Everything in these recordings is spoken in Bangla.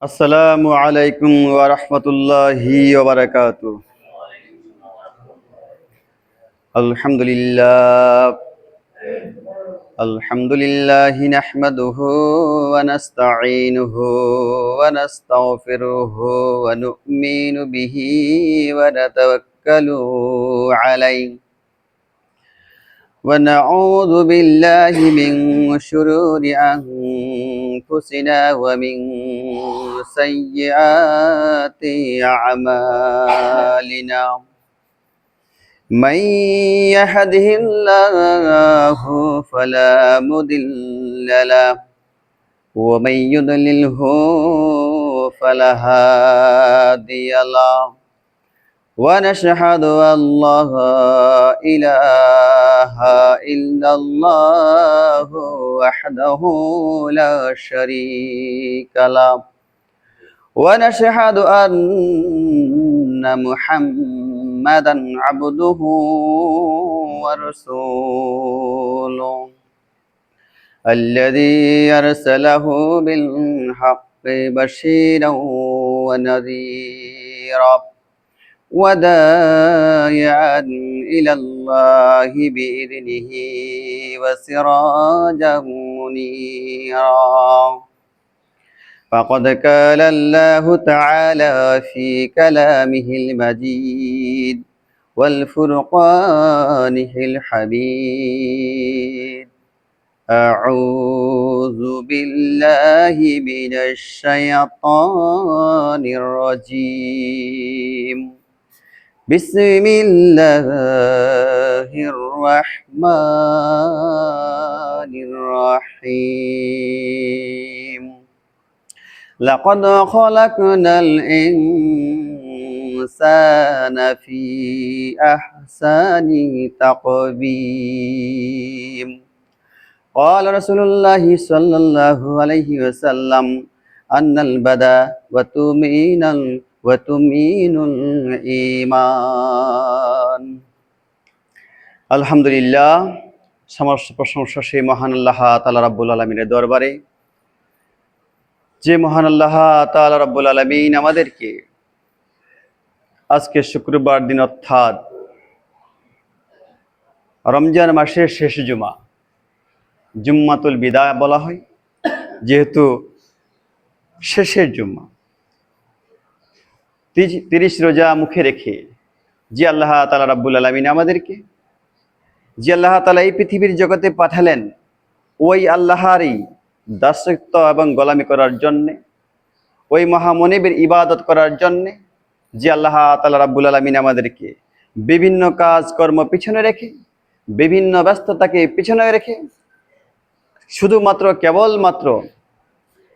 আসসালামু আলাইকুম ওয়া রাহমাতুল্লাহি ওয়া বারাকাতুহু। আলহামদুলিল্লাহ আলহামদুলিল্লাহি নাহমাদুহু ওয়া নাস্তাঈনুহু ওয়া নাস্তাগফিরুহু ওয়া নু'মিনু বিহি ওয়া নাতাওয়াক্কালু আলাইহি ওয়া নাউযু বিল্লাহি মিন শুরুরি أنفسنا ومن سيئات أعمالنا من يهده الله فلا مضل له ومن يضلله فلا هادي له ونشهد أن لا إله إلا الله وحده لا شريك له ونشهد أن محمدا عبده ورسوله الذي أرسله بالحق بشيرا ونذيرا وداعيا إلى الله بإذنه وسراجا منيرا فقد قال الله تعالى في كلامه المجيد والفرقانه الحميد أعوذ بالله من الشيطان الرجيم بسم الله الرحمن الرحيم لقد خلقنا الإنسان في أحسن تقويم قال رسول الله صلى الله عليه وسلم أن البدء وتمين الإيمان আলহামদুলিল্লাহ। সমস্ত প্রশংসা সেই মহান আল্লাহ তাআলা রাব্বুল আলামিনের দরবারে, যে মহান আল্লাহ তাআলা রাব্বুল আলামিন আমাদেরকে আজকে শুক্রবার দিন অর্থাৎ রমজান মাসের শেষ জুমা, জুম্মাতুল বিদা বলা হয়, যেহেতু শেষের জুম্মা, 30 রোজা মুখে রেখে যে আল্লাহ তাআলা রাব্বুল আলামিন আমাদেরকে, যে আল্লাহ তাআলা এই পৃথিবীর জগতে পাঠালেন ওই আল্লাহরই দাসত্ব এবং গোলামি করার জন্যে, ওই মহামনিবের ইবাদত করার জন্যে, যে আল্লাহ তাআলা রাব্বুল আলামিন আমাদেরকে বিভিন্ন কাজ কর্ম পিছনে রেখে, বিভিন্ন ব্যস্ততাকে পিছনে রেখে শুধুমাত্র কেবলমাত্র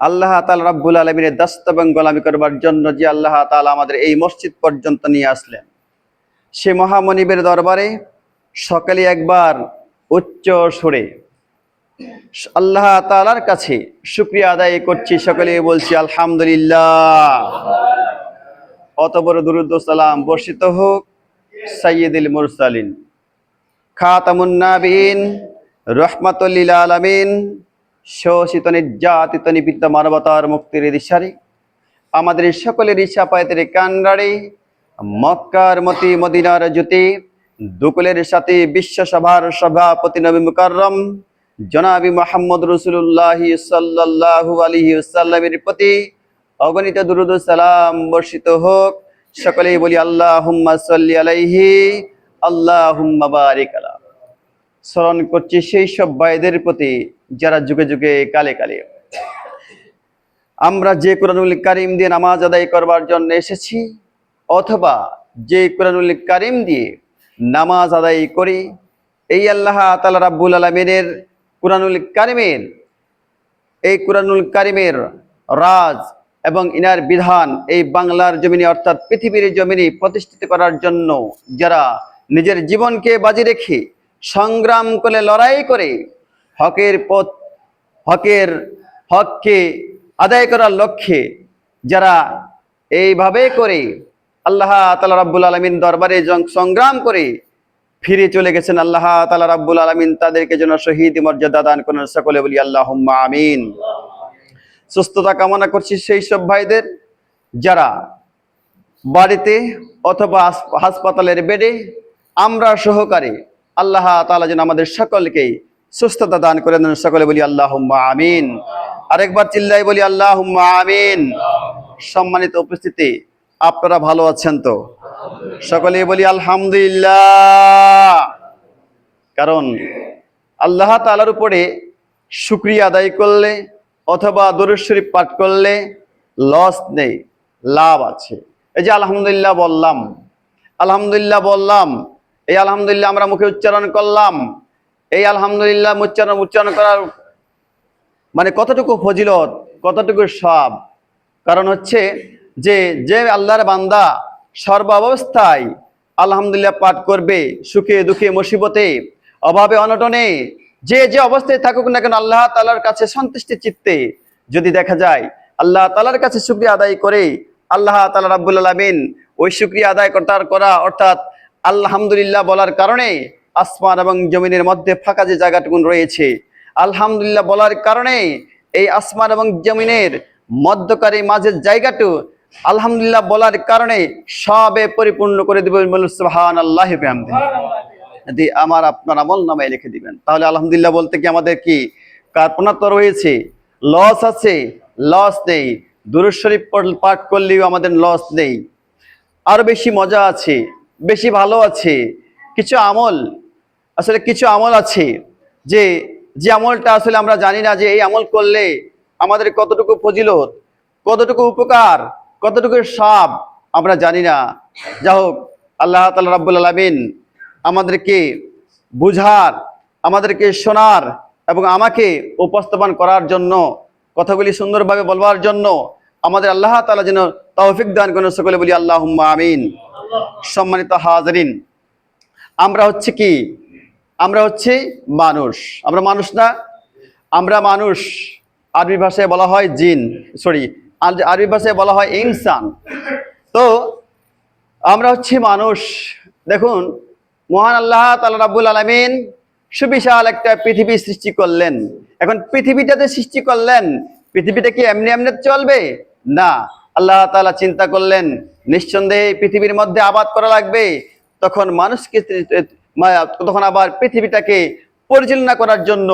আল্লাহ তাআলা রাব্বুল আলামিনের দাসত্ব এবং গোলামি করবার জন্য যে আল্লাহ তাআলা আমাদের এই মসজিদ পর্যন্ত নিয়ে আসলেন, সে মহামনিবের দরবারে সকালে একবার উচ্চ সুরে আল্লাহ তাআলার কাছে শুকরিয়া আদায় করছি, সকলে বলছি আলহামদুলিল্লাহ। অতঃপর দুরূদ ও সালাম বর্ষিত হোক সাইয়্যিদুল মুরসালিন, খাতামুন নাবিয়িন, রাহমাতুল লিল আলামিন, শোষিত নির্যাতিত নিপীড়িত মানবতার মুক্তির দিশারি, আমাদের সকলের ইচ্ছা পায়তের কান্ডারি, মক্কার মতি মদিনার জ্যোতি, দুকুলের সাথে বিশ্বসভার সভাপতি নবী মুকাররম জনাবি মুহাম্মদ রাসূলুল্লাহ সাল্লাল্লাহু আলাইহি ওয়াসাল্লামের প্রতি অগণিত দুরূদ ও সালাম বর্ষিত হোক। সকলেই বলি আল্লাহুম্মা সাল্লি আলাইহি আল্লাহুম্মা বারিক আলা। স্মরণ করছি সেই সব ভাইদের প্রতি যারা যুগে যুগে কালে কালে আমরা যে কুরআনুল কারীম দিয়ে নামাজ আদায় করবার জন্য এসেছি, অথবা যে কুরআনুল কারীম দিয়ে নামাজ আদায় করি, এই আল্লাহ তাআলা রাব্বুল আলামিনের কুরআনুল কারীমের রাজ এবং ইনার বিধান এই বাংলার জমিনে অর্থাৎ পৃথিবীর জমিনে প্রতিষ্ঠিত করার জন্য যারা নিজের জীবনকে বাজি রেখে সংগ্রাম করে, লড়াই করে হককে আদায় করার লক্ষ্যে যারা এইভাবে করে আল্লাহ তাআলা রাব্বুল আলামিন দরবারে সংগ্রাম করে ফিরে চলে গেছেন, আল্লাহ তাআলা রাব্বুল আলামিন তাদেরকে যেন শহীদ মর্যাদা দান করেন। সকলে বলি আল্লাহুম্মা আমিন। সুস্থতা কামনা করছি সেই সব ভাইদের যারা বাড়িতে অথবা হাসপাতালের বেডে আমরা সহকারে। আল্লাহ তাআলা যেন আমাদের সকলকে সুস্থতা দান করে দেন। সকলে বলি আল্লাহুম্মা আমিন। আরেকবার চিল্লাই বলি আল্লাহুম্মা আমিন। সম্মানিত উপস্থিতি, আপনারা ভালো আছেন তো? সকলে বলি আলহামদুলিল্লাহ। কারণ আল্লাহ তাআলার উপরে শুকরিয়া আদায় করলে অথবা দরুদ শরীফ পাঠ করলে লস নেই, লাভ আছে। এই যে আলহামদুলিল্লাহ বললাম, আলহামদুলিল্লাহ বললাম, এই আলহামদুলিল্লাহ আমরা মুখে উচ্চারণ করলাম। এই আলহামদুলিল্লাহ উচ্চারণ করার মানে কতটুকু ফজিলত, কতটুকু সব। কারণ হচ্ছে যে যে আল্লাহর বান্দা সর্বাবস্থায় আলহামদুলিল্লাহ পাঠ করবে, সুখে দুঃখে মুসিবতে অভাবে অনটনে যে যে অবস্থায় থাকুক না কেন, আল্লাহ তাআলার কাছে সন্তুষ্টি চিত্তে যদি দেখা যায় আল্লাহ তাআলার কাছে শুকরিয়া আদায় করে, আল্লাহ তাআলা রাব্বুল আলামিন ওই শুকরিয়া আদায় করা অর্থাৎ আলহামদুলিল্লাহ বলার কারণে আসমান এবং জমিনের মধ্যে ফাঁকা যে জায়গাটুকু রয়েছে, আলহামদুলিল্লাহ বলার কারণে এই আসমান এবং জমিনের মধ্যকারী মাঝের জায়গাটু আলহামদুলিল্লাহ বলার কারণে সবে পরিপূর্ণ করে দিবেন। সুবহানাল্লাহি ওয়া বিহামদিহি। যদি আমার আপনার আমল নামায় লিখে দিবেন, তাহলে আলহামদুলিল্লাহ বলতে কি আমাদের কি কার্পণ্য তো রয়েছে? লস আছে? লস নেই। দুরূদ শরীফ পাঠ করলেও আমাদের লস নেই। আরো বেশি মজা আছে, বেশি ভালো আছে। কিছু আমল আসলে কিছু আমল আছে যে যে আমলটা আসলে আমরা জানি না যে এই আমল করলে আমাদের কতটুকু ফজিলত, কতটুকু উপকার, কতটুকু সওয়াব আমরা জানি না। যা হোক, আল্লাহ তাআলা রাব্বুল আলামিন আমাদেরকে বুঝার, আমাদেরকে শোনার এবং আমাকে উপস্থাপন করার জন্য, কথাগুলি সুন্দরভাবে বলবার জন্য আমাদের আল্লাহ তাআলা যেন তৌফিক দান করেন। সকলে বলি আল্লাহুম্মা আমিন। সম্মানিত হাজিরিন, আমরা হচ্ছে কি? আমরা হচ্ছে মানুষ। আমরা মানুষ না? আমরা মানুষ। আরবি ভাষায় বলা হয় জিন, আরবি ভাষায় বলা হয় ইনসান। তো আমরা হচ্ছে মানুষ। দেখুন, মহান আল্লাহ তাআলা রাব্বুল আলামিন সুবিশাল একটা পৃথিবী সৃষ্টি করলেন। এখন পৃথিবীটাতে সৃষ্টি করলেন, পৃথিবীটা কি এমনি এমনি চলবে? না, আল্লাহ তাআলা চিন্তা করলেন নিঃসন্দেহে পৃথিবীর মধ্যে আবাদ করা লাগবে। তখন মানুষকে, তখন আবার পৃথিবীটাকে পরিচালনা করার জন্য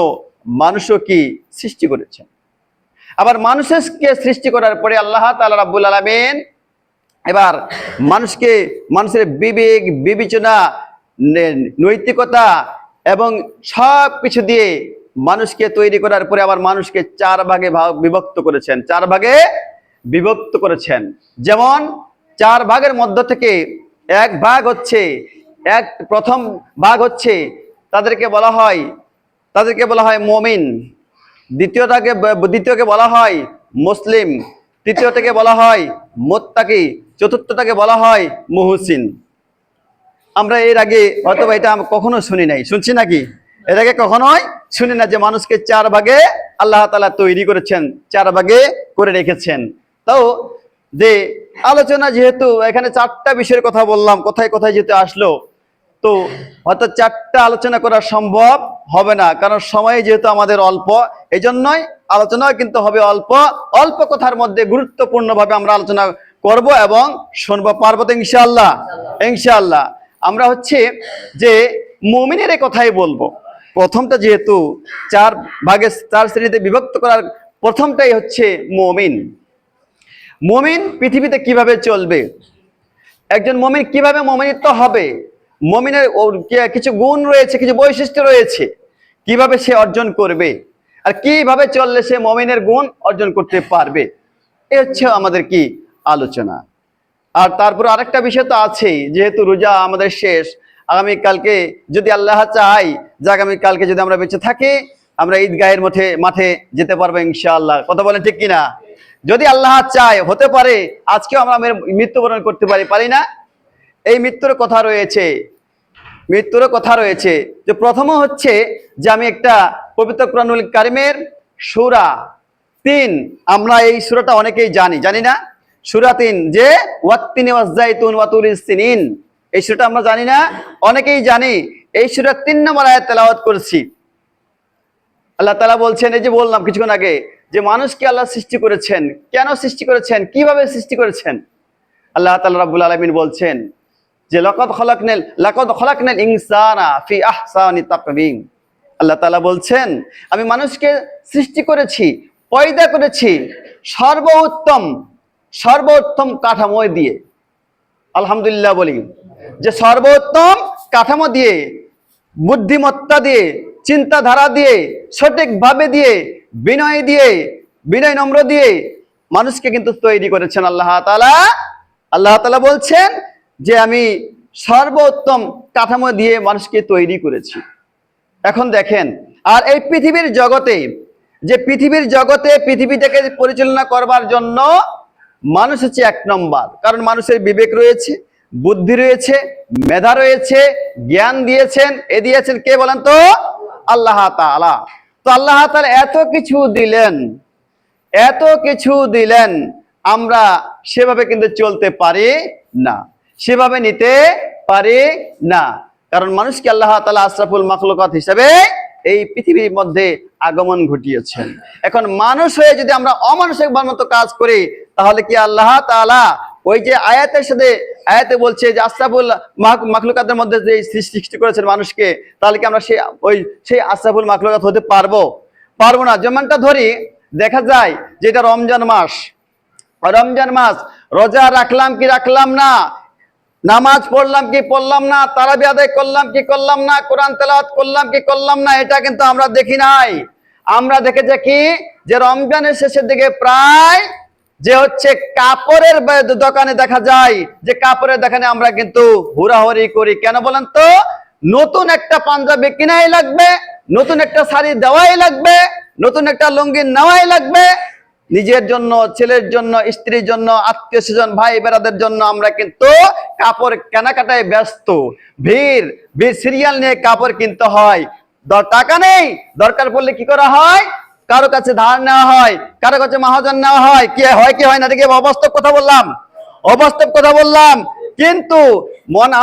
মানুষও কি সৃষ্টি করেছেন। আবার মানুষকে সৃষ্টি করার পরে আল্লাহ তাআলা রাব্বুল আলামিন এবার মানুষের বিবেক, বিবেচনা, নৈতিকতা এবং সব কিছু দিয়ে মানুষকে তৈরি করার পরে আবার মানুষকে চার ভাগে বিভক্ত করেছেন। চার ভাগে বিভক্ত করেছেন। যেমন চার ভাগের মধ্য থেকে এক ভাগ হচ্ছে, প্রথম ভাগ হচ্ছে তাদেরকে বলা হয় মুমিন। দ্বিতীয়কে বলা হয় মুসলিম। তৃতীয়টাকে বলা হয় মুত্তাকি। চতুর্থটাকে বলা হয় মুহসিন। আমরা এর আগে হয়তো এটা কখনো শুনি নাই, শুনছি নাকি? এর আগে কখনোই শুনি না যে মানুষকে চার ভাগে আল্লাহ তাআলা তৈরি করেছেন, চার ভাগে করে রেখেছেন। তাও যে আলোচনা, যেহেতু এখানে চারটা বিষয়ের কথা বললাম, কোথায় কোথায় যেতে আসলো, তো হয়তো চারটা আলোচনা করা সম্ভব হবে না, কারণ সময় যেহেতু আমাদের অল্প, এই জন্যই আলোচনা কিন্তু হবে অল্প। অল্প কথার মধ্যে গুরুত্বপূর্ণভাবে আমরা আলোচনা করব এবং শুনবো। পারবো তো ইনশাআল্লাহ? ইনশাআল্লাহ। আমরা হচ্ছে যে মুমিনের কথাই বলবো। প্রথমটা যেহেতু চার ভাগে, চার শ্রেণীতে বিভক্ত করার প্রথমটাই হচ্ছে মুমিন। মুমিন পৃথিবীতে কিভাবে চলবে, একজন মুমিন কিভাবে মুমিনিত্ব হবে, মুমিনের কিছু গুণ রয়েছে, কিছু বৈশিষ্ট্য রয়েছে, কিভাবে সে অর্জন করবে আর কিভাবে চললে সে মুমিনের গুণ অর্জন করতে পারবে, এ হচ্ছে আমাদের কি আলোচনা। আর তারপর আরেকটা বিষয় তো আছেই, যেহেতু রোজা আমাদের শেষ, আগামীকালকে যদি আল্লাহ চাই যে আগামীকালকে যদি আমরা বেঁচে থাকি, আমরা ঈদগাহের মাঠে যেতে পারবো ইনশাআল্লাহ। কথা বলেন ঠিক কিনা? যদি আল্লাহ চায় হতে পারে আজকেও আমরা মৃত্যুবরণ করতে পারি না? এই মৃত্যুর কথা রয়েছে যে প্রথম হচ্ছে যে আমি একটা পবিত্র কোরআনুল কারিমের সূরা 3, আমরা এই সূরাটা অনেকেই জানি না? সূরা 3 যে ওয়াত্তিনি ওয়াজ-যাইতুন ওয়া তুরিস সিনিন, এই সূরাটা আমরা জানি না? অনেকেই জানি। এই সূরা 3 নম্বর আয়াত তেলাওয়াত করছি। আল্লাহ তাআলা বলছেন, এই যে বললাম কিছুক্ষণ আগে, যে মানুষকে আল্লাহ সৃষ্টি করেছেন, কেন সৃষ্টি করেছেন, কিভাবে সৃষ্টি করেছেন। আল্লাহ তাআলা রাব্বুল আলামিন বলছেন যে লাকাদ খলাকনাল ইনসানা ফি আহসানি তাকওয়িম। আল্লাহ তাআলা বলছেন আমি মানুষকে সৃষ্টি করেছি, পয়দা করেছি সর্বোত্তম কাঠামো দিয়ে। আলহামদুলিল্লাহ বলি যে সর্বোত্তম কাঠামো দিয়ে, বুদ্ধিমত্তা দিয়ে, চিন্তাধারা দিয়ে, সঠিকভাবে দিয়ে, বিনয় নম্র দিয়ে মানুষকে কিন্তু তৈরি করেছেন আল্লাহ তাআলা। আল্লাহ তাআলা বলছেন যে আমি সর্বোত্তম কাঠামো দিয়ে মানুষকে তৈরি করেছি। এখন দেখেন, আর এই পৃথিবীর জগতে পৃথিবীটাকে পরিচালনা করবার জন্য মানুষ হচ্ছে 1 নম্বর। কারণ মানুষের বিবেক রয়েছে, বুদ্ধি রয়েছে, মেধা রয়েছে, জ্ঞান দিয়েছেন। দিয়েছেন কে বলেন তো? আল্লাহ তাআলা। তো আল্লাহ তাআলা এত কিছু দিলেন, আমরা সেভাবে কিন্তু চলতে পারি না, সেভাবে নিতে পারি না। কারণ মানুষকে আল্লাহ তাআলা আশরাফুল মাখলুকাত হিসেবে এই পৃথিবীর মধ্যে আগমন ঘটিয়েছেন। এখন মানুষ হয়ে যদি আমরা অমানুষিক মতো কাজ করি, তাহলে কি আল্লাহ তাআলা ওই যে আয়াতে বলছে যে আশরাফুল মাখলুকাতের মধ্যে যে সৃষ্টি করেছেন মানুষকে, তাহলে কি আমরা সেই আশরাফুল মাখলুকাত হতে পারবো না? যেমনটা ধরি, দেখা যায় যে এটা রমজান মাস, রোজা রাখলাম কি রাখলাম না, নামাজ পড়লাম কি পড়লাম না, তারাবি আদায় করলাম কি করলাম না, কোরআন তেলাওয়াত করলাম কি করলাম না, এটা কিন্তু আমরা দেখি নাই। আমরা দেখেছি কি যে রমজানের শেষের দিকে প্রায় যে হচ্ছে কাপড়ের দোকানে দেখা যায়, যে কাপড়ের দোকানে আমরা কিন্তু হুড়াহুড়ি করি। কেন বলেন তো? নতুন একটা পাঞ্জাবি কিনাই লাগবে, নতুন একটা শাড়ি দেওয়াই লাগবে, নতুন একটা লুঙ্গি নেওয়াই লাগবে। নিজের জন্য, ছেলের জন্য, স্ত্রীর জন্য, আত্মীয় স্বজন, ভাই বেরাদের জন্য আমরা কিন্তু কাপড় কেনাকাটায় ব্যস্ত। ভিড় সিরিয়াল নিয়ে কাপড় কিনতে হয়। টাকা নেই, দরকার পড়লে কি করা হয়? কারো কাছে ধার নেওয়া হয়, কারো কাছে মহাজন নেওয়া হয়। কি হয় না? দেখে অবাস্তব কথা বললাম। কিন্তু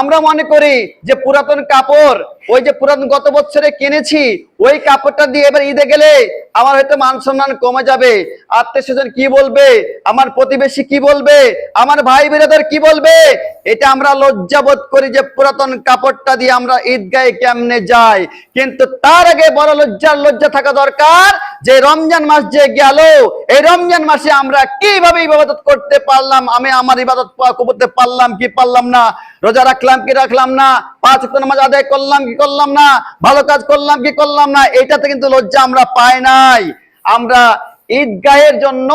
আমরা মনে করি যে পুরাতন কাপড়, ওই যে পুরাতন গত বছরে কিনেছি, ওই কাপড়টা দিয়ে এবার ঈদে গেলে আমার হয়তো মান সম্মান কমে যাবে, আত্মীয় স্বজন কি বলবে, আমার প্রতিবেশী কি বলবে, আমার ভাই বোনেদের কি বলবে, এটা আমরা লজ্জাবোধ করি যে পুরাতন কাপড়টা দিয়ে আমরা ঈদগাহে কেমনে যাই। কিন্তু তার আগে বড় লজ্জা থাকা দরকার যে রমজান মাস যে গেল, এই রমজান মাসে আমরা কিভাবে ইবাদত করতে পারলাম, আমি আমার ইবাদত করতে পারলাম কি পারলাম না, রোজা রাখলাম কি রাখলাম না, 5 ওয়াক্ত নামাজ আদায় করলাম কি করলাম না, ভালো কাজ করলাম কি করলাম না, এটাতে কিন্তু লজ্জা আমরা পাই নাই। আমরা ঈদগাহের জন্য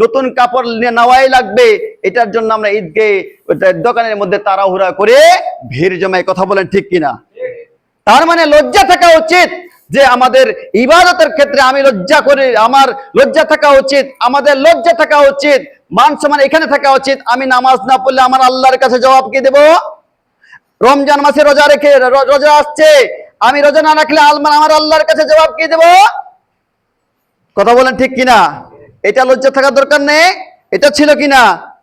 নতুন কাপড় নেওয়াই লাগবে, এটার জন্য আমরা ঈদগাহে দোকানের মধ্যে তাড়াহুড়া করে ভিড় জমায়। কথা বলেন ঠিক কিনা? তার মানে লজ্জা থাকা উচিত যে আমাদের ইবাদতের ক্ষেত্রে আমার লজ্জা থাকা উচিত, আমাদের লজ্জা থাকা উচিত, মান সম্মান এখানে থাকা উচিত। আমি নামাজ না পড়লে আমার আল্লাহর কাছে জবাব কি দেব? রমজান মাসে রোজা আসছে, আমি রোজা না রাখলে আমার আল্লাহর কাছে জবাব কি দেব? কথা বলেন ঠিক কিনা? এটা লজ্জা থাকার দরকার নেই? এটা ছিল কিনা?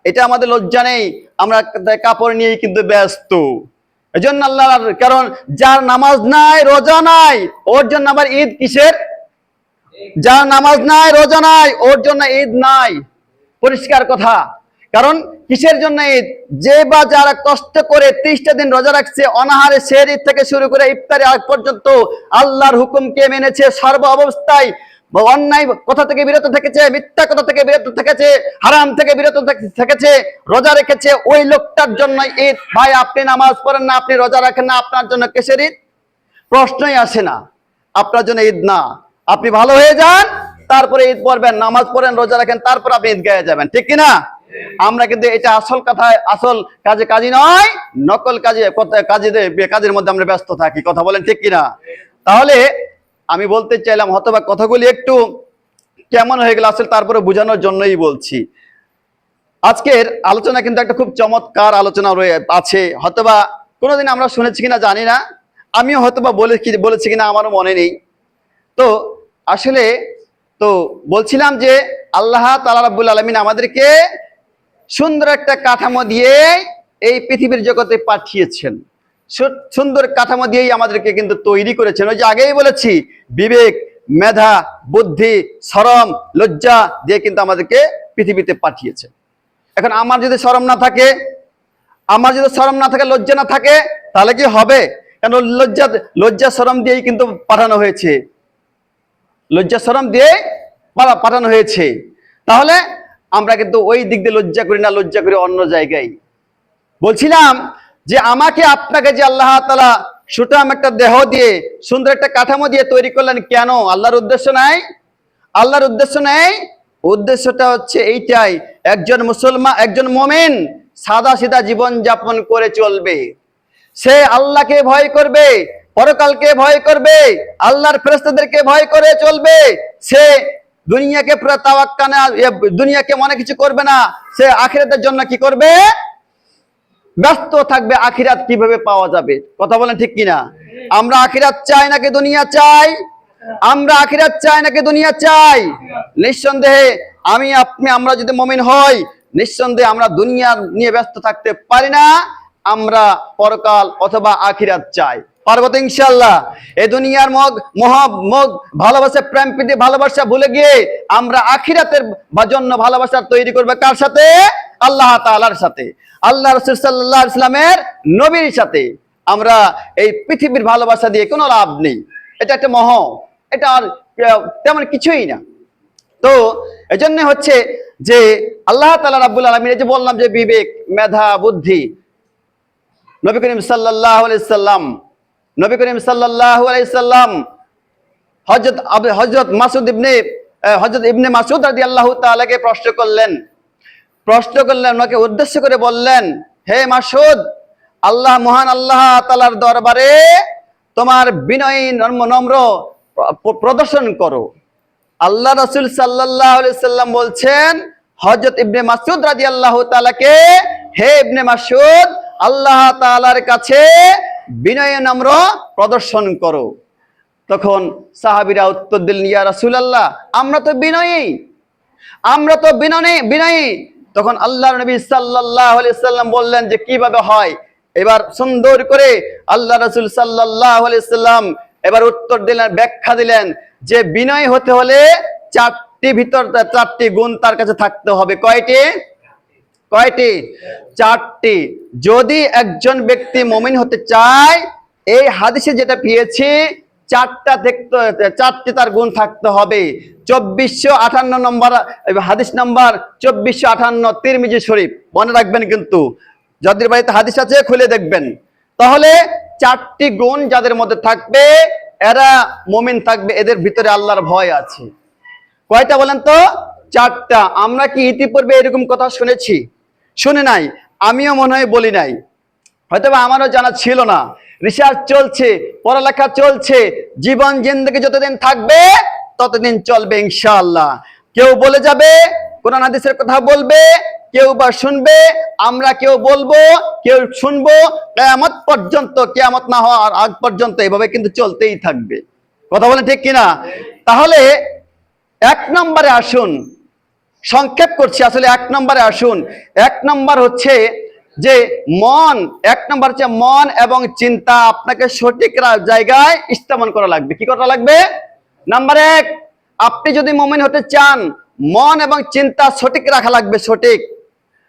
এটা আমাদের লজ্জা নেই, আমরা কাপড় নিয়েই কিন্তু ব্যস্ত। এজন্য আল্লাহ, কারণ যার নামাজ নাই, রোজা নাই, ওর জন্য আবার ঈদ কিসের? যার নামাজ নাই, রোজা নাই, ওর জন্য ঈদ নাই। পরিষ্কার কথা। কারণ কিসের জন্য ঈদ? যে বা যারা কষ্ট করে 30টা দিন রোজা রাখছে, অনাহারে সেহরি থেকে শুরু করে ইফতারি আগ পর্যন্ত আল্লাহর হুকুমকে মেনেছে, সর্ব অবস্থায় অন্যায় কথা থেকে বিরত থেকেছে, মিথ্যা কথা থেকে বিরত থেকেছে, হারাম থেকে বিরত থেকেছে, রোজা রেখেছে, ওই লোকটার জন্য ঈদ। ভাই, আপনি নামাজ পড়েন না, আপনি রোজা রাখেন না, আপনার জন্য কিসের ঈদ? প্রশ্নই আসে না। আপনার জন্য ঈদ না। আপনি ভালো হয়ে যান, তারপরে ঈদ পড়বেন, নামাজ পড়েন, রোজা রাখেন, তারপর আপনি ঈদগাহে যাবেন। ঠিক কিনা? আমরা কিন্তু এটা আসল কথায়, আসল কাজে নয়, নকল কাজের মধ্যে আমরা ব্যস্ত থাকি। কথা বলেন ঠিক কিনা? তাহলে আমি বলতে চাইলাম, হয়তোবা কথাগুলি একটু কেমন হয়ে গেল, আসলে তারপরে বোঝানোর জন্যই বলছি। আজকের আলোচনা কিন্তু একটা খুব চমৎকার আলোচনা আছে, হয়তোবা কোনোদিন আমরা শুনেছি কিনা জানি না, আমিও হয়তোবা বলেছি কিনা আমারও মনে নেই। তো আসলে বলছিলাম যে আল্লাহ তাআলা রাব্বুল আলামিন আমাদেরকে সুন্দর একটা কাঠামো দিয়ে এই পৃথিবীর জগতে পাঠিয়েছেন। সুন্দর কাঠামো দিয়েই আমাদেরকে কিন্তু তৈরি করেছেন। ওই যে আগেই বলেছি, বিবেক, মেধা, বুদ্ধি, শরম, লজ্জা দিয়ে কিন্তু আমাদেরকে পৃথিবীতে পাঠিয়েছে। এখন আমার যদি শরম না থাকে, লজ্জা না থাকে, তাহলে কি হবে? কেন লজ্জা শরম দিয়েই কিন্তু পাঠানো হয়েছে, পাঠানো হয়েছে। তাহলে আমরা কিন্তু ওই দিক দিয়ে লজ্জা করি না, লজ্জা করি অন্য জায়গায়। বলছিলাম যে আমাকে আপনাকে যে আল্লাহ তাআলা সুঠাম একটা দেহ দিয়ে, সুন্দর একটা কাঠামো দিয়ে তৈরি করলেন, কেন? আল্লাহর উদ্দেশ্য নাই? উদ্দেশ্যটা হচ্ছে এইটাই, একজন মুসলমান, একজন মুমিন সাদা সিধা জীবন যাপন করে চলবে। সে আল্লাহকে ভয় করবে, পরকালকে ভয় করবে, আল্লাহর ফেরেশতাদেরকে ভয় করে চলবে। সে দুনিয়াকে পুরো তাওয়াক্কা না, দুনিয়াকে মনে কিছু করবে না। সে আখিরাতের জন্য কি করবে? ব্যস্ত থাকবে। আখিরাত কিভাবে পাওয়া যাবে? কথা বলেন ঠিক কিনা? আমরা আখিরাত চাই নাকি দুনিয়া চাই? নিঃসন্দেহে আমরা যদি মুমিন হই, নিঃসন্দেহে আমরা দুনিয়া নিয়ে ব্যস্ত থাকতে পারি না। আমরা পরকাল অথবা আখিরাত চাই। পারবো তো ইনশাআল্লাহ? এই দুনিয়ার ভালোবাসা, প্রেম প্রীতি ভালোবাসা ভুলে গিয়ে আমরা আখিরাতের জন্য ভালোবাসা তৈরি করবে কার সাথে? আল্লাহ তাআলার সাথে, আল্লাহ রাসূল সাল্লাল্লাহু আলাইহি ওয়াসাল্লামের নবীর সাথে। আমরা এই পৃথিবীর ভালোবাসা দিয়ে কোনো লাভ নেই। এটা একটা এটা আর তেমন কিছুই না। তো এজন্য হচ্ছে যে আল্লাহ তাআলা রাব্বুল আলামিন, যে বললাম যে বিবেক, মেধা, বুদ্ধি, নবী করিম সাল্লাল্লাহু আলাইহি সাল্লাম হযরত ইবনে মাসউদ রাদিয়াল্লাহু তাআলাকে প্রশ্ন করলেন, ওনাকে উদ্দেশ্য করে বললেন, হে মাসউদ, মহান আল্লাহ তাআলার দরবারে তোমার বিনয়ী নম্র প্রদর্শন করো। আল্লাহ রাসূল সাল্লাল্লাহু আলাইহি সাল্লাম বলছেন হযরত ইবনে মাসউদ রাদিয়াল্লাহু তাআলাকে, হে ইবনে মাসউদ, আল্লাহ তাআলার কাছে বিনয় নম্র প্রদর্শন করো। তখন সাহাবীরা উত্তর দিলেন, ইয়া রাসূলুল্লাহ, আমরা তো বিনয়ী। তখন আল্লাহর নবী সাল্লাল্লাহু আলাইহি সাল্লাম বললেন যে কিভাবে হয়। এবার সুন্দর করে আল্লাহ রাসূল সাল্লাল্লাহু আলাইহি সাল্লাম এবার উত্তর দিলেন, ব্যাখ্যা দিলেন যে বিনয় হতে হলে চারটি গুণ তার কাছে থাকতে হবে। কয়টি? 4টি। যদি একজন ব্যক্তি মুমিন হতে চায়, এই হাদিসে যেটা পেয়েছি, 4টি তার গুণ থাকতে হবে। 2458 নম্বর হাদিস, নাম্বার 2458, তিরমিজি শরীফ। মনে রাখবেন কিন্তু, যাদের বাড়িতে হাদিস আছে খুলে দেখবেন। তাহলে 4টি গুণ যাদের মধ্যে থাকবে, এরা মুমিন থাকবে, এদের ভিতরে আল্লাহর ভয় আছে। কয়টা বলেন তো? 4টা। আমরা কি ইতিপূর্বে এরকম কথা শুনে নাই? আমিও মনে হয় বলি নাই, হয়তো আমারও জানা ছিল না। রিসার্চ চলছে, পড়ালেখা চলছে, জীবন জিন্দেগি যতদিন থাকবে ততদিন চলবে ইনশাআল্লাহ। কেউ বলে যাবে, কোরআন হাদিসের কথা বলবে, কেউ বা শুনবে, আমরা কেউ বলবো, কেউ শুনবো, কিয়ামত পর্যন্ত, কিয়ামত না হওয়ার আগ পর্যন্ত এভাবে কিন্তু চলতেই থাকবে। কথা বলেন ঠিক কিনা? তাহলে 1 নম্বরে আসুন, সংক্ষেপ করছি, আসলে 1 নম্বরে আসুন। 1 নম্বর হচ্ছে যে মন। 1 নম্বর হচ্ছে মন এবং চিন্তা আপনাকে সঠিক জায়গায় স্থাপন করা লাগবে। কি করা লাগবে? নাম্বার 1, আপনি যদি মুমিন হতে চান, মন এবং চিন্তা সঠিক রাখা লাগবে। সঠিক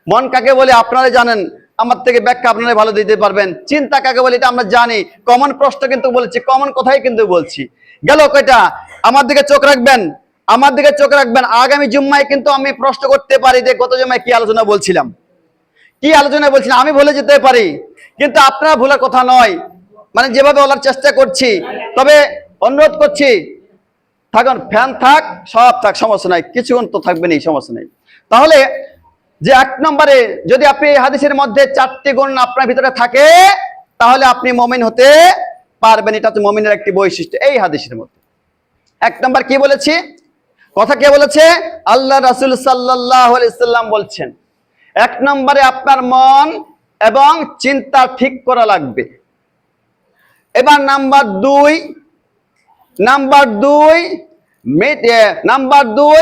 মন কাকে বলে আপনারা জানেন, আমার থেকে ব্যাখ্যা আপনারা ভালো দিতে পারবেন। চিন্তা কাকে বলে এটা আমরা জানি, কমন প্রশ্ন কিন্তু বলেছি, কমন কথাই কিন্তু বলছি। গেল কয়টা? আমার দিকে চোখ রাখবেন, আগামী জুম্মায় কিন্তু আমি প্রশ্ন করতে পারি যে গত জুম্মায় কি আলোচনা বলছিলাম, আমি ভুলে যেতে পারি, কিন্তু আপনারা ভুলার কথা নয়। মানে যেভাবে বলার চেষ্টা করছি, তবে অনুরোধ করছি, থাকুন, ফ্যান থাক, সব থাক, সমস্যা নাই, কিছুক্ষণ তো থাকবেন, এই সমস্যা নেই। তাহলে যে 1 নম্বরে যদি আপনি এই হাদিসের মধ্যে 4টি গুণ আপনার ভিতরে থাকে, তাহলে আপনি মুমিন হতে পারবেন। এটা হচ্ছে মুমিনের একটি বৈশিষ্ট্য এই হাদিসের মধ্যে। 1 নম্বর কি বলেছি? কথা কে বলেছে? আল্লাহ রাসূল সাল্লাল্লাহু আলাইহি সাল্লাম বলছেন 1 নম্বরে আপনার মন এবং চিন্তা ঠিক করা লাগবে। এবার নাম্বার 2,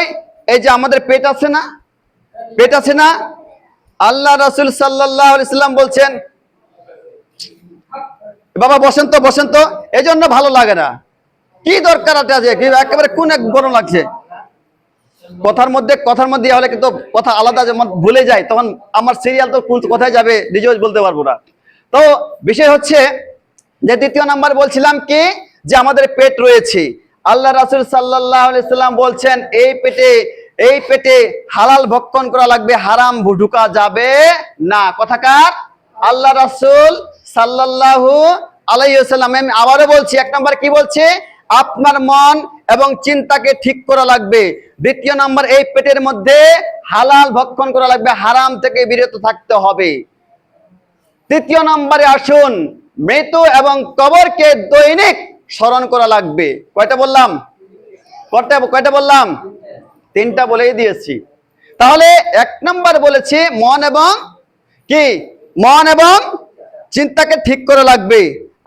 এই যে আমাদের পেট আছে না, আল্লাহ রাসূল সাল্লাল্লাহু আলাইহি সাল্লাম বলছেন, বাবা বসেন তো, এজন্য ভালো লাগে না, কি দরকার আছে, কি একেবারে কোন এক গরম লাগছে কথার মধ্যে হলে কিন্তু কথা আলাদা, যেমন ভুলে যায় তখন আমার সিরিয়াল তো কোন কোথায় যাবে নিজেও বলতে পারবো না। তো বিষয় হচ্ছে যে দ্বিতীয় নাম্বার বলছিলাম কি, যে আমাদের পেট রয়েছে। আল্লাহ রাসূল সাল্লাল্লাহু আলাইহি সাল্লাম বলছেন এই পেটে হালাল ভক্ষণ করা লাগবে, হারাম ঢুকা যাবে না। কথাকার আল্লাহ রাসূল সাল্লাল্লাহু আলাইহি ওয়াসাল্লাম। আমি আবারও বলছি, এক নাম্বার কি বলছে, আপনার মন এবং চিন্তাকে ঠিক করা লাগবে। দ্বিতীয় নাম্বার, এই পেটের মধ্যে হালাল ভক্ষণ করা লাগবে, হারাম থেকে বিরত থাকতে হবে। তৃতীয় নম্বরে আসুন, মৃত্যু এবং কবরকে দৈনিক স্মরণ করা লাগবে। কয়টা বললাম? কয়টা বললাম? তিনটা বলেই দিয়েছি। তাহলে এক নম্বর বলেছি মন এবং চিন্তাকে ঠিক করা লাগবে।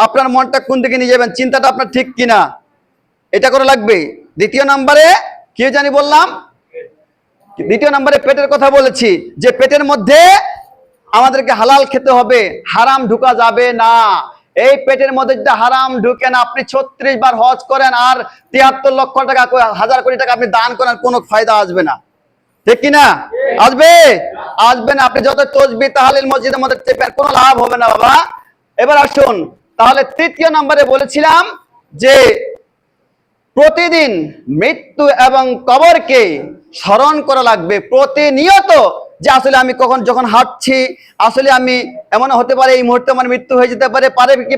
আপনার মনটা কোন দিকে নিয়ে যাবেন, চিন্তাটা আপনার ঠিক কিনা, এটা করা লাগবে। দ্বিতীয় নম্বরে কি জানি বললাম, দ্বিতীয় নম্বরে পেটের কথা বলেছি, যে পেটের মধ্যে আমাদেরকে হালাল খেতে হবে, হারাম ঢুকা যাবে না। এই পেটের মধ্যে যদি হারাম ঢুকে না, আপনি 36 বার হজ করেন আর 73 লক্ষ টাকা 1000 কোটি টাকা আপনি দান করেন, কোনো ফায়দা আসবে না। ঠিক কিনা? আসবে না। আপনি যত তসবিহ তাহলিল মসজিদের মধ্যে চেপেন, কোনো লাভ হবে না বাবা। এবার আসুন, তাহলে তৃতীয় নম্বরে বলেছিলাম যে প্রতিদিন মৃত্যু এবং কবরকে স্মরণ করা লাগবে প্রতিনিয়ত। যে আসলে আমি যখন হাঁটছি, আসলে আমি এমন হতে পারে এই মুহূর্তে আমার মৃত্যু হয়ে যেতে পারে, পারে কি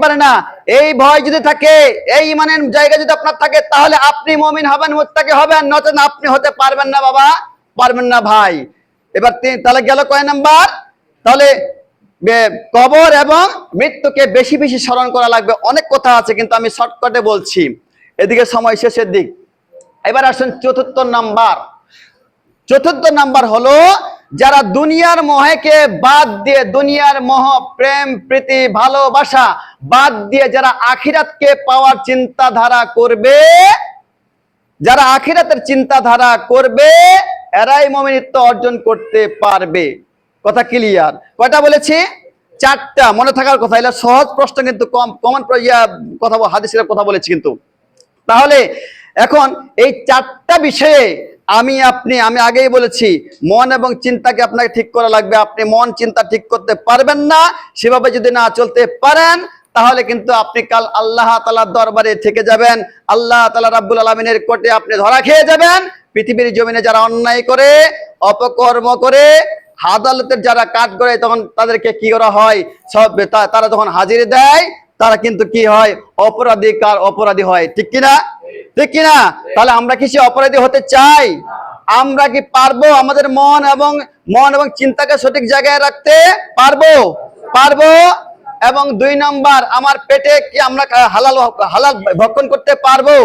পারে না? এই ভয় যদি থাকে, এই ইমানের জায়গা যদি আপনার থাকে, তাহলে আপনি মুমিন হবেন, মুত্তাকি হবেন, নচেত আপনি হতে পারবেন না বাবা, পারবেন না ভাই। এবার তাহলে গেল কয় নাম্বার? তাহলে কবর এবং মৃত্যুকে বেশি বেশি স্মরণ করা লাগবে। অনেক কথা আছে কিন্তু আমি শর্টকাটে বলছি, এদিকে সময় শেষের দিক। এবার আসুন চতুর্থ নাম্বার হলো, যারা দুনিয়ার মোহকে বাদ দিয়ে, দুনিয়ার মোহ, প্রেম, প্রীতি, ভালোবাসা বাদ দিয়ে যারা আখিরাতকে পাওয়ার চিন্তাধারা করবে, যারা আখিরাতের চিন্তাধারা করবে, এরাই মুমিনিত্ব অর্জন করতে পারবে। কথা ক্লিয়ার? কয়টা বলেছি? 4টা। মনে থাকার কথা, এটা সহজ প্রশ্ন কিন্তু কমন কথা, হাদিসের কথা বলেছি কিন্তু। তাহলে এখন এই 4টা বিষয়ে আমি আগেই বলেছি, মন এবং চিন্তাকে আপনাকে ঠিক করা লাগবে। আপনি মন চিন্তা ঠিক করতে পারবেন না, সেভাবে যদি না চলতে পারেন, তাহলে কিন্তু আপনি কাল আল্লাহ তাআলার দরবারে থেকে যাবেন, আল্লাহ তাআলা রাব্বুল আলামিনের কোর্টে আপনি ধরা খেয়ে যাবেন। পৃথিবীর জমিনে যারা অন্যায় করে, অপকর্ম করে, আদালতের যারা কাজ করে, তখন তাদেরকে কি করা হয়, সব তারা যখন হাজির দেয়, তারা কিন্তু কি হয়, অপরাধী হয়। ঠিক কিনা? তাহলে আমরা কি সে অপরাধী হতে চাই? আমরা কি পারবো আমাদের মন এবং চিন্তাকে সঠিক জায়গায় রাখতে পারবো? এবং 2 নম্বর, আমার পেটে কি আমরা হালাল ভক্ষণ করতে পারবো,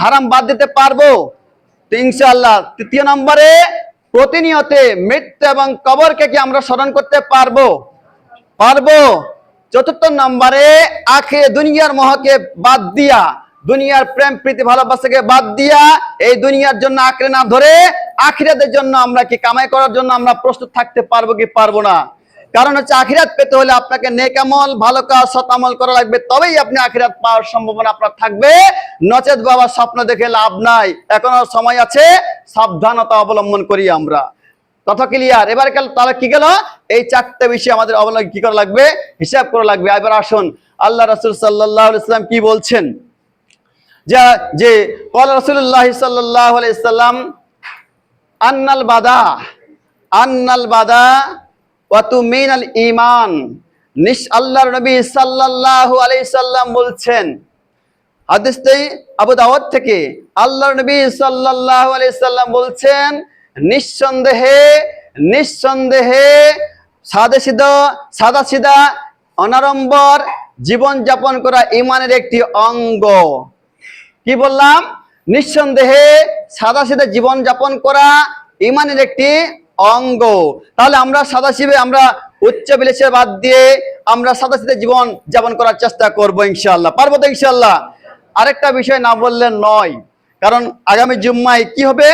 হারাম বাদ দিতে পারবো ইনশাআল্লাহ। 3 নম্বরে, প্রতিনিয়ত মৃত্যু এবং কবরকে কি আমরা স্মরণ করতে পারবো? 4র্থ নম্বরে, দুনিয়ার মোহকে বাদ দিয়া, দুনিয়ার প্রেম প্রীতি ভালোবাসাকে বাদ দিয়া, এই দুনিয়ার জন্য আঁকড়ে না ধরে আখিরাতের জন্য আমরা কি কামাই করার জন্য আমরা প্রস্তুত থাকতে পারবো কি পারবো না? কারণ হচ্ছে আখিরাত পেতে হলে আপনাকে নেক আমল, ভালো কাজ, সৎ আমল করা লাগবে, তবেই আপনি আখিরাত পাওয়ার সম্ভাবনা আপনার থাকবে। নচেত বাবা স্বপ্ন দেখে লাভ নাই, এখনো সময় আছে, সাবধানতা অবলম্বন করি আমরা। কথা ক্লিয়ার? এবার তাহলে কি গেল, এই 4টে বিষয় আমাদের অবলম্বন কি করা লাগবে, হিসাব করা লাগবে। এবার আসুন, আল্লাহ রাসূল সাল্লাল্লাহু আলাইহি ওয়াসাল্লাম কি বলছেন, যে ক্বালা রাসূলুল্লাহ সাল্লাল্লাহু আলাইহি ওয়াসাল্লাম, আন্নাল বাদা ওয়া তুমিনাল ঈমান। আল্লাহর নবী সাল্লাল্লাহু আলাইহি সাল্লাম বলছেন, হাদিসটি আবু দাউদ থেকে, আল্লাহর নবী সাল্লাল্লাহু আলাইহি সাল্লাম বলছেন, নিঃসন্দেহে সাদাসিধা অনাড়ম্বর জীবন যাপন করা ঈমানের একটি অঙ্গ। কি বললাম? নিঃসন্দেহে সাদাসিধে জীবন যাপন করা ঈমানের একটি অঙ্গ। তাহলে আমরা আমরা উচ্চ বিলাসের বাদ দিয়ে আমরা সাদাসিধে জীবন যাপন করার চেষ্টা করবো ইনশাআল্লাহ। পারবো তো ইনশাআল্লাহ? আরেকটা বিষয় না বললে নয়, কারণ আগামী জুম্মায় কি হবে,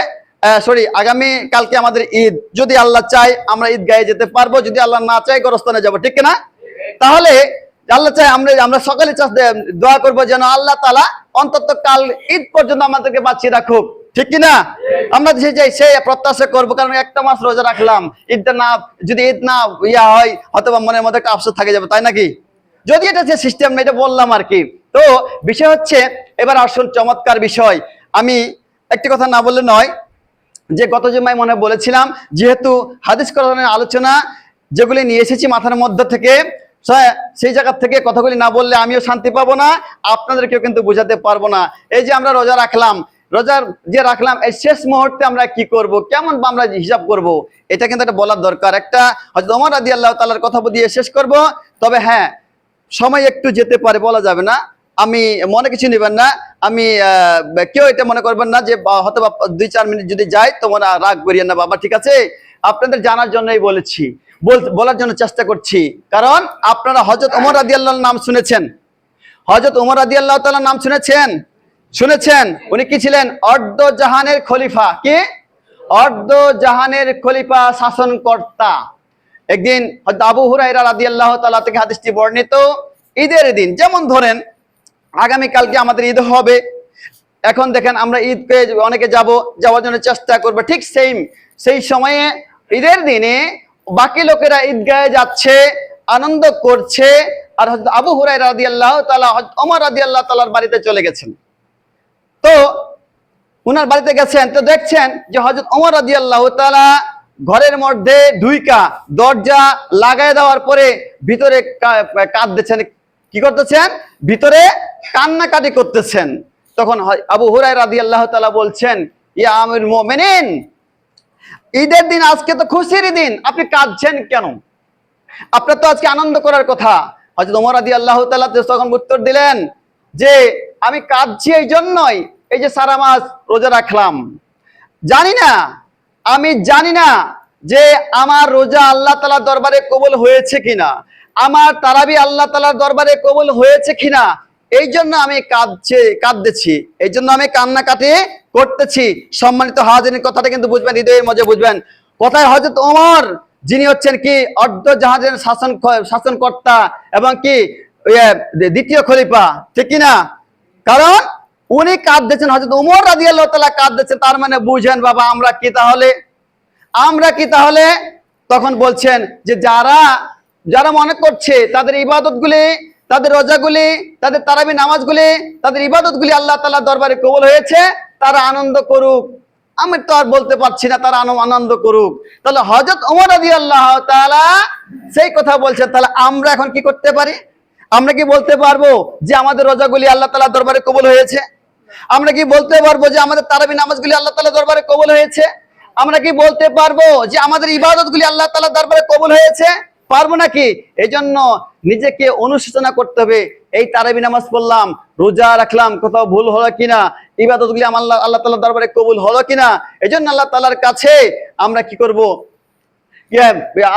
আগামী কালকে আমাদের ঈদ। যদি আল্লাহ চায় আমরা ঈদ গায়ে যেতে পারবো, যদি আল্লাহ না চায় গোরস্থানে যাবো। ঠিক না? তাহলে আল্লাহ চাই আমরা সকালে দোয়া করবো যেন আল্লাহ তাআলা অন্তত কাল ঈদ পর্যন্ত আমাদেরকে বাঁচিয়ে রাখুক, ঠিক কিনা? আমরা সেই প্রত্যাশা করবো, কারণ একটা মাস রোজা রাখলাম, যদি ঈদ না হয় হয়তো মনের মধ্যে একটা আফসোস থাকে যাবে, তাই নাকি? যদি এটা যে সিস্টেম, এটা বললাম আর কি। তো বিষয় হচ্ছে, এবার আসুন চমৎকার বিষয়, আমি একটি কথা না বললে নয়, যে গত জুমায় মনে বলেছিলাম, যেহেতু হাদিস কোরআনের আলোচনা যেগুলি নিয়ে এসেছি মাথার মধ্য থেকে, সেই জায়গা থেকে কথাগুলি না বললে আমিও শান্তি পাবো না, আপনাদেরকেও কিন্তু বোঝাতে পারবো না। এই যে আমরা রোজা রাখলাম, এই শেষ মুহূর্তে আমরা কি করব, কেমন আমরা হিসাব করব, এটা কিন্তু একটা বলার দরকার। একটা হযরত ওমর রাদিয়াল্লাহু তাআলার কথা দিয়ে শেষ করব। তবে হ্যাঁ, সময় একটু যেতে পারে, বলা যাবে না, আমি মনে কিছু নেবেন না, আমি কেউ এটা মনে করবেন না যে হয়তো 2-4 মিনিট যদি যায় তোমরা রাগ করিয়েন না বাবা, ঠিক আছে? আপনাদের জানার জন্যই বলেছি, বলার জন্য চেষ্টা করছি, কারণ আপনারা হযরত ওমর রাদিয়াল্লাহু নাম শুনেছেন, হযরত ওমর রাদিয়াল্লাহু তাআলার নাম শুনেছেন। উনি কি ছিলেন? অর্ধ জাহানের খলিফা। কি? অর্ধ জাহানের খলিফা, শাসনকর্তা। একদিন হযরত আবু হুরায়রা রাদিয়াল্লাহু তাআলা থেকে হাদিসটি বর্ণিত, ঈদের দিন, যেমন ধরেন আগামী কালকে আমাদের ঈদ হবে, এখন দেখেন আমরা ঈদকে অনেকে যাওয়ার জন্য চেষ্টা করবো, ঠিক সেই সময়ে ঈদের দিনে বাকি লোকেরা ঈদগাহে যাচ্ছে, আনন্দ করছে, আর হযরত আবু হুরায়রা রাদিয়াল্লাহু তাআলা হযরত ওমর রাদিয়াল্লাহু তাআলার বাড়িতে চলে গেছেন। তো উনার বাড়িতে গেছেন, তো দেখছেন যে হযরত ওমর রাদিয়াল্লাহু তাআলা ঘরের মধ্যে ঢুইকা দরজা লাগায় দেওয়ার পরে ভিতরে কাঁদতেছেন। কি করতেছেন? ভিতরে কান্নাকাটি করতেছেন। তখন আবু হুরায়রা রাদিয়াল্লাহু তাআলা বলছেন, ইয়া আমিরুল মুমিনিন, ঈদের দিন, আজকে তো খুশির দিন, আপনি কাঁদছেন কেন? আপনার তো আজকে আনন্দ করার কথা। হযরত ওমর রাদিয়াল্লাহু তাআলা তখন উত্তর দিলেন যে আমি কাঁদছি এই জন্যই, এই যে সারা মাস রোজা রাখলাম, আমি জানি না যে আমার রোজা আল্লাহ তাআলার দরবারে কবুল হয়েছে কিনা, আমার তারাবি আল্লাহ তাআলার দরবারে কবুল হয়েছে কিনা, এই জন্য আমি কাঁদতেছি, এই জন্য আমি কান্নাকাটি করতেছি। সম্মানিত হাজিরিন, কথাটা কিন্তু বুঝবেন, হৃদয়ের মধ্যে বুঝবেন। কথায় হযরত ওমর, যিনি হচ্ছেন কি অর্ধ জাহানের শাসনকর্তা এবং কি দ্বিতীয় খলিফা, ঠিক কিনা? কারণ উনি কাঁদতেছেন, হযরত ওমর রাদিয়াল্লাহু তাআলা কাঁদতেছেন, তার মানে বুঝেন বাবা আমরা কি তাহলে? তখন বলছেন যে যারা মনে করছে তাদের ইবাদতগুলি, তাদের রোজাগুলি, তাদের তারাবি নামাজগুলি, তাদের ইবাদতগুলি আল্লাহ তাআলার দরবারে কবুল হয়েছে, তারা আনন্দ করুক, আমি তো আর বলতে পারছি না, তারা আনন্দ করুক। তাহলে হযরত ওমর রাদিয়াল্লাহু তাআলা সেই কথা বলছেন। তাহলে আমরা এখন কি করতে পারি? আমরা কি বলতে পারবো যে আমাদের রোজাগুলি আল্লাহ তাআলার দরবারে কবুল হয়েছে? আমরা কি বলতে পারবো যে আমাদের তারাবি নামাজগুলি আল্লাহ তাআলার দরবারে কবুল হয়েছে? আমরা কি বলতে পারবো যে আমাদের ইবাদতগুলি আল্লাহ তাআলার দরবারে কবুল হয়েছে? পারবো নাকি? এই জন্য নিজেকে অনুশোচনা করতে হবে। এই তারাবি নামাজ পড়লাম, রোজা রাখলাম, কোথাও ভুল হলো কিনা, ইবাদতগুলি আল্লাহ তাআলার দরবারে কবুল হলো কিনা। এই জন্য আল্লাহ তাআলার কাছে আমরা কি করব?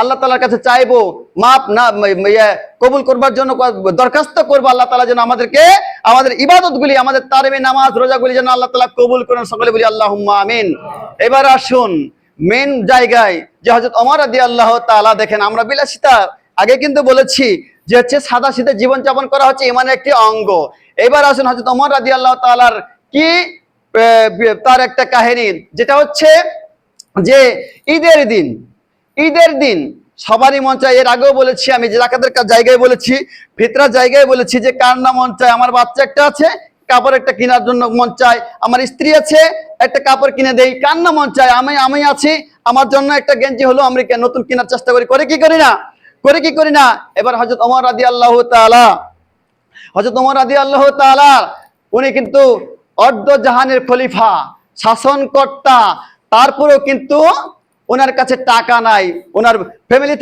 আল্লাহ তাআলার কাছে চাইবো, মাপ না কবুল করবার জন্য দরখাস্ত করবো, আল্লাহ তাআলা যেন আমাদেরকে আমাদের ইবাদতগুলি, আমাদের তারাবি নামাজ, রোজাগুলি যেন আল্লাহ তাআলা কবুল করেন। সকলে বলি আল্লাহুম্মা আমিন। এবার আসুন মেন জায়গায়, যে হযরত ওমর রাদিয়াল্লাহু তাআলা, দেখেন আমরা বিলাসিতা আগে কিন্তু বলেছি যে হচ্ছে সাদাসিধে জীবনযাপন করা হচ্ছে ইমানের একটি অঙ্গ। এবার আসুন হযরত ওমর রাদিয়াল্লাহু তাআলার কি তার একটা কাহিনী, যেটা হচ্ছে যে ঈদের দিন সবারই মন চায়। এর আগেও বলেছি আমি, যে জাকাতের জায়গায় বলেছি, ফিতরার জায়গায় বলেছি, যে কার না মন চায়? আমার বাচ্চা একটা আছে, কাপড় একটা কেনার জন্য মন চায়, আমার স্ত্রী আছে, একটা কাপড় কিনে দেই, কার না মন চায়? আমি আছি, আমার জন্য একটা গেঞ্জি হলো আমি নতুন কেনার চেষ্টা করি, কি করি না? এবার হযরত ওমর রাদিয়াল্লাহু তাআলা উনি কিন্তু অর্ধ জাহানের খলিফা, শাসনকর্তা, তারপরেও কিন্তু ওনার কাছে টাকা নাই। ওনার ফ্যামিলি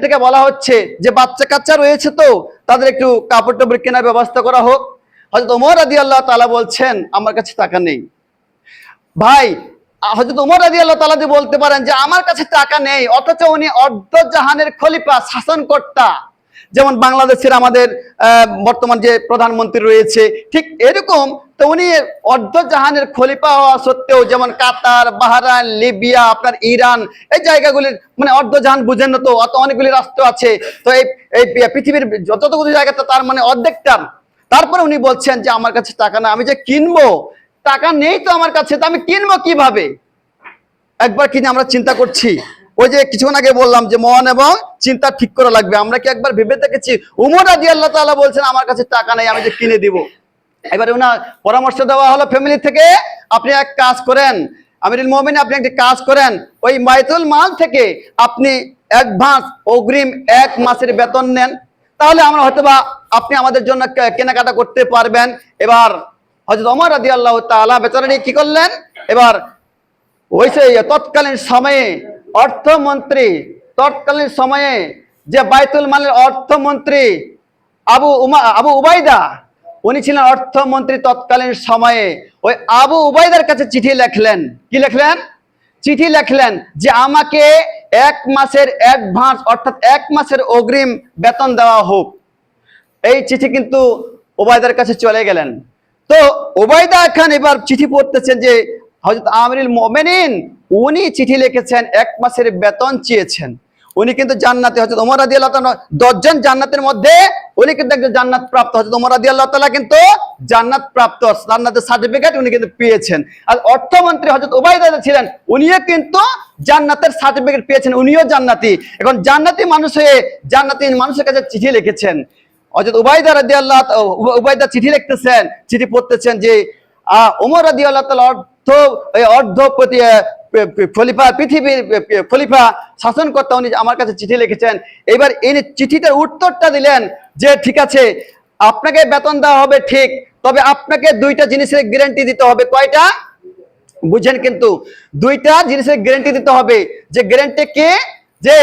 থেকে বলা হচ্ছে যে বাচ্চা কাচ্চা রয়েছে, তো তাদের একটু কাপড় টাপড় কেনার ব্যবস্থা করা হোক। হযরত ওমর রাদিয়াল্লাহু তাআলা বলছেন আমার কাছে টাকা নেই। ভাই, হযরত ওমর রাদিয়াল্লাহু তাআলা যে বলতে পারেন যে আমার কাছে টাকা নেই, অথচ উনি অর্ধ জাহানের খলিফা, শাসনকর্তা। যেমন বাংলাদেশের আমাদের বর্তমান যে প্রধানমন্ত্রী রয়েছে, ঠিক এরকম তো উনি অর্ধ জাহানের খলিফা হওয়া সত্ত্বেও, যেমন কাতার, বাহরাইন, লিবিয়া, আপনার ইরান, এই জায়গাগুলির মানে অর্ধ জাহান বুঝেন না তো, অত অনেকগুলি রাষ্ট্র আছে, তো এই পৃথিবীর যতগুলি জায়গা, তো তার মানে অর্ধেকটার। তারপরে উনি বলছেন যে আমার কাছে টাকা না, আমি যে কিনবো, টাকা নেই তো আমার কাছে, তো আমি কিনবো কিভাবে? একবার কিনে আমরা চিন্তা করছি, ওই যে কিছুক্ষণ আগে বললাম যে মন এবং চিন্তা ঠিক করা লাগবে। আমরা কি একবার ভেবে দেখেছি উমর রাদিয়াল্লাহু তাআলা বলছেন আমার কাছে টাকা নেই, আমি যে কিনে দিব? এবারে ওনার পরামর্শ দেওয়া হলো ফ্যামিলি থেকে, আপনি এক কাজ করেন আমিরুল মুমিনিন, আপনি একটা কাজ করেন, ওই বাইতুল মাল থেকে আপনি অ্যাডভান্স অগ্রিম 1 মাসের বেতন নেন, তাহলে আমরা হয়তোবা আপনি আমাদের জন্য কেনাকাটা করতে পারবেন। এবার হযরত ওমর রাদিয়াল্লাহু তাআলা বেচারা কি করলেন, এবার ওই তৎকালীন সময়ে তৎকালীন সময়ে যে বাইতুল মালের অর্থমন্ত্রী আবু উবাইদা, উনি ছিলেন অর্থমন্ত্রী তৎকালীন সময়ে। ওই আবু উবাইদার কাছে চিঠি লিখলেন। কি লিখলেন? চিঠি লিখলেন যে আমাকে 1 মাসের অ্যাডভান্স, অর্থাৎ 1 মাসের অগ্রিম বেতন দেওয়া হোক। এই চিঠি কিন্তু উবাইদার কাছে চলে গেলেন। তো উবাইদা খান এবার চিঠি পড়তেছেন যে হযরত আমিরুল মুমিনিন উনি চিঠি লিখেছেন, 1 মাসের বেতন চেয়েছেন। উনি কিন্তু জান্নাতে, হযরত ওমর রাদিয়াল্লাহু তাআলা 10 জন জান্নাতের মধ্যে উনি কিন্তু একজন জান্নাত প্রাপ্ত। হযরত ওমর রাদিয়াল্লাহু তাআলা কিন্তু জান্নাত প্রাপ্ত, জান্নাতের সার্টিফিকেট উনি কিন্তু পেয়েছেন। আর অর্থমন্ত্রী হযরত উবাইদা ছিলেন, উনিও কিন্তু জান্নাতের সার্টিফিকেট পেয়েছেন, উনিও জান্নাতি। এখন জান্নাতি মানুষ হয়ে জান্নাতি মানুষের কাছে চিঠি লিখেছেন। হযরত উবাইদা চিঠি লিখতেছেন, চিঠি পড়তেছেন যে ওমর রাদিয়াল্লাহু তাআলা অর্ধপতি খলিফা, পৃথিবীর খলিফা, শাসনকর্তা, উনি আমার কাছে চিঠি লিখেছেন। এবার এই চিঠিটার উত্তরটা দিলেন যে ঠিক আছে, আপনাকে বেতন দেওয়া হবে ঠিক, তবে আপনাকে 2টা জিনিসের গ্যারান্টি দিতে হবে। কয়টা? বুঝেন কিন্তু, 2টা জিনিসের গ্যারান্টি দিতে হবে। যে গ্যারান্টি কি? যে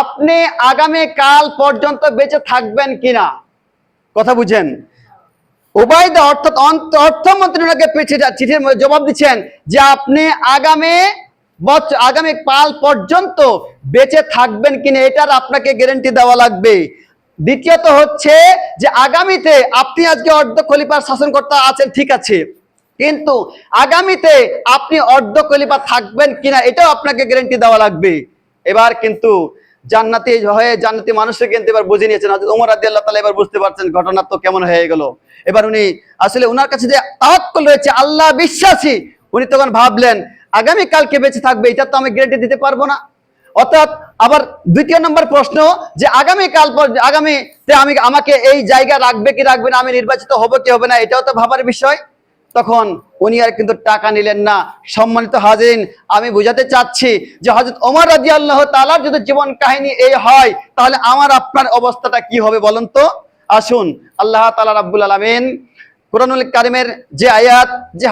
আপনি আগামী কাল পর্যন্ত বেঁচে থাকবেন কিনা। কথা বুঝেন? উবাইদা অর্থাৎ অর্থমন্ত্রী ওনাকে চিঠির জবাব দিচ্ছেন যে আপনি আগামী কাল পর্যন্ত বেঁচে থাকবেন কিনা, এটার আপনাকে গ্যারান্টি দেওয়া লাগবে। দ্বিতীয়ত হচ্ছে যে আগামীতে আপনি আজকে অর্ধ খলিফার শাসনকর্তা আছেন, ঠিক আছে, কিন্তু আগামীতে আপনি অর্ধ খলিফা থাকবেন কিনা, এটাও আপনাকে গ্যারান্টি দেওয়া লাগবে। এবার কিন্তু জান্নাতি হয়ে জান্নাতি মানুষের কিন্তু এবার বুঝে নিয়েছেন। হযরত ওমর রাদিয়াল্লাহু তাআলা এবার বুঝতে পারছেন ঘটনা তো কেমন হয়ে গেল। এবার উনি আসলে ওনার কাছে যে তাওয়াক্কুল রয়েছে, আল্লাহ বিশ্বাসী, উনি তখন ভাবলেন আগামী কালকে বেঁচে থাকবে, এটা তো আমি গ্যারান্টি দিতে পারবো না। অর্থাৎ আবার 2য় নম্বর প্রশ্ন যে আগামীতে আমাকে এই জায়গা রাখবে কি রাখবে না, আমি নির্বাচিত হব কি হবে না, এটাও তো ভাবার বিষয়। তখন উনি আর কিন্তু টাকা নিলেন না। সম্মানিত হাজিরিন, আমি বুঝাতে চাচ্ছি যে হযরত ওমর রাদিয়াল্লাহু তাআলার যদি জীবন কাহিনী এই হয়, তাহলে আমার আপনার অবস্থাটা কি হবে বলেন তো? আসুন আল্লাহ তাআলা রাব্বুল আলামিন কুরআনুল কারীমের যে আয়াত, যে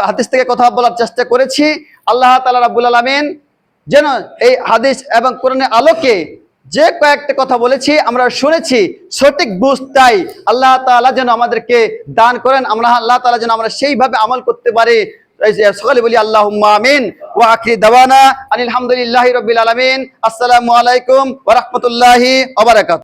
হাদিস থেকে কথা বলার চেষ্টা করেছি, আল্লাহ তাআলা রাব্বুল আলামিন যেন এই হাদিস এবং কোরআনের আলোকে যে কয়েকটা কথা বলেছি, আমরা শুনেছি, সঠিক বুঝতাই আল্লাহ তাআলা যেন আমাদেরকে দান করেন। আল্লাহ তাআলা যেন আমরা সেইভাবে আমল করতে পারি। সকলে বলি আল্লাহুম্মা আমিন। ওয়া আখিরি দাওয়ানা আলহামদুলিল্লাহি রাব্বিল আলামিন। আসসালামু আলাইকুম ওয়া রাহমাতুল্লাহি ওয়া বারাকাতুহু।